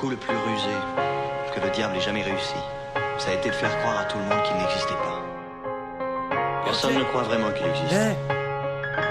coup le plus rusé que le diable ait jamais réussi, ça a été de faire croire à tout le monde qu'il n'existait pas. Personne ne croit vraiment qu'il existe.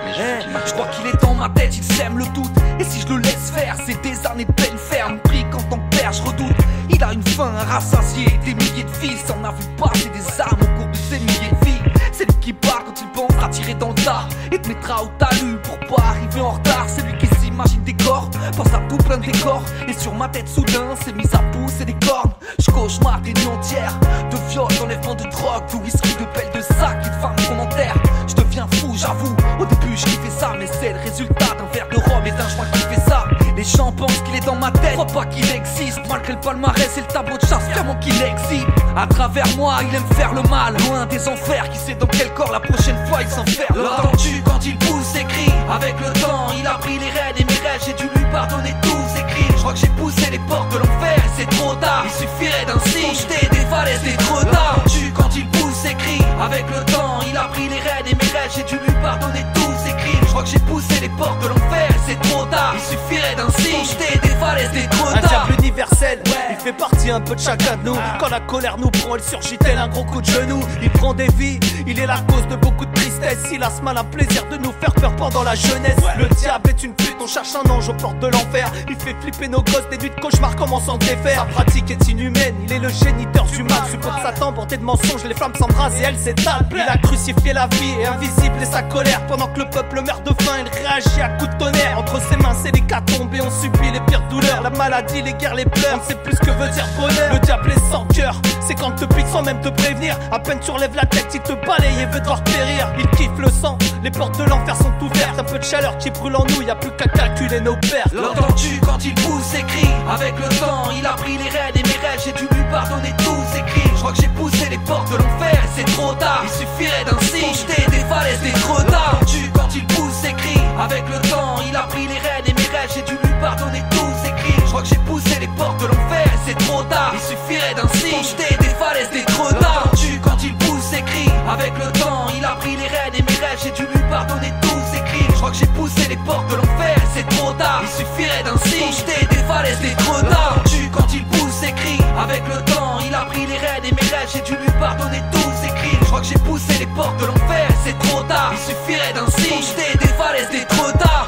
Mais je crois qu'il est dans ma tête, il sème le doute. Et si je le laisse faire, c'est des années de peine ferme. Pris qu'en tant que père, je redoute. Il a une faim à rassasier, des milliers de fils. En a vu passer des armes au cours de ces milliers de vies. C'est lui qui part quand il pense à tirer dans le tas et te mettra au talus pour pas arriver en retard. C'est lui qui s'imagine des corps, pense à tout plein de décors. Et sur ma tête soudain, c'est mis à pousser des cornes. Je cauchemarde des nuits entières de viols, d'enlèvement de drogue, de whisky, de pelles de sac et de femmes qu'on enterre. Je deviens fou, j'avoue, au début je kiffais ça, mais c'est le résultat d'un verre de rhum et d'un joint qui fait ça. Les gens pensent qu'il est dans ma tête, crois pas qu'il existe. Malgré le palmarès et le tableau de chasse, vraiment qu'il existe. À travers moi, il aime faire le mal, loin des enfers. Qui sait dans quel corps la prochaine fois il s'enferme. L'entends-tu quand il pousse ses cris? Avec le temps, il a pris les rênes et mes rêves, j'ai dû lui pardonner tous ses crimes. Je crois que j'ai poussé les portes de l'enfer et c'est trop tard. Il suffirait d'un signe pour jeter des falaises, des trop tard. L'entends-tu quand il pousse ses cris? Avec le temps, il a pris les rênes et mes rêves, j'ai dû lui pardonner tous ses crimes. Je crois que j'ai poussé les portes de l'enfer et c'est trop tard. Il suffirait d'un signe pour jeter des falaises, des trop tard. Un diable universel, il fait partie un peu de chacun de nous. Quand la colère nous prend, elle surgit tel un gros coup de genou. Il prend des vies, il est la cause de beaucoup de tristesse. Il a ce malin plaisir de nous faire peur pendant la jeunesse. Le diable est une pute, on cherche un ange aux portes de l'enfer. Il fait flipper nos gosses, des nuits de cauchemar commençant de défaire. Sa pratique est inhumaine, il est le géniteur du mal. Suppose Satan bordé de mensonges, les flammes s'embrasent et elle s'étale. Il a crucifié la vie et invisible et sa colère. Pendant que le peuple meurt de faim, il réagit à coups de tonnerre. Entre ses mains c'est l'hécatombe et on subit les pires douleurs. La maladie, les guerres, les pleurs, on ne sait plus ce que veut dire bonheur. Le diable est sans cœur, c'est quand te pique sans même te prévenir. À peine tu relèves la tête, il te balaye et veut te voir périr. Il kiffe le sang, les portes de l'enfer sont ouvertes. Un peu de chaleur qui brûle en nous, y a plus qu'à calculer nos pertes. L'entends-tu quand il pousse ses cris? Avec le temps, il a pris les rênes et mes rêves, j'ai dû lui pardonner tous ses crimes. Je crois que j'ai poussé les portes de l'enfer et c'est trop tard. Il suffirait d'un signe pour jeter des falaises, des trop tard. L'entends-tu quand il pousse ses cris? Avec le temps, il a pris les rênes et mes rêves, j'ai dû lui pardonner tous ses crimes. Je crois que j'ai poussé les portes de l'enfer et c'est trop tard. Il suffirait d'un signe pour jeter des falaises, des trop tard. L'entends-tu quand il pousse ses cris? Avec le temps, il a pris les rênes et mes rêves, j'ai dû lui pardonner tous ses crimes. Je crois que j'ai poussé les portes de l'enfer et c'est trop tard. Il suffirait d'un signe pour jeter des falaises, des trop tard. L'entends-tu quand il pousse ses cris? Avec le temps, il a pris les rênes et mes rêves, j'ai dû lui pardonner tous ses crimes. Je crois que j'ai poussé les portes de l'enfer et c'est trop tard. Il suffirait d'un signe pour jeter des falaises, des trop tard.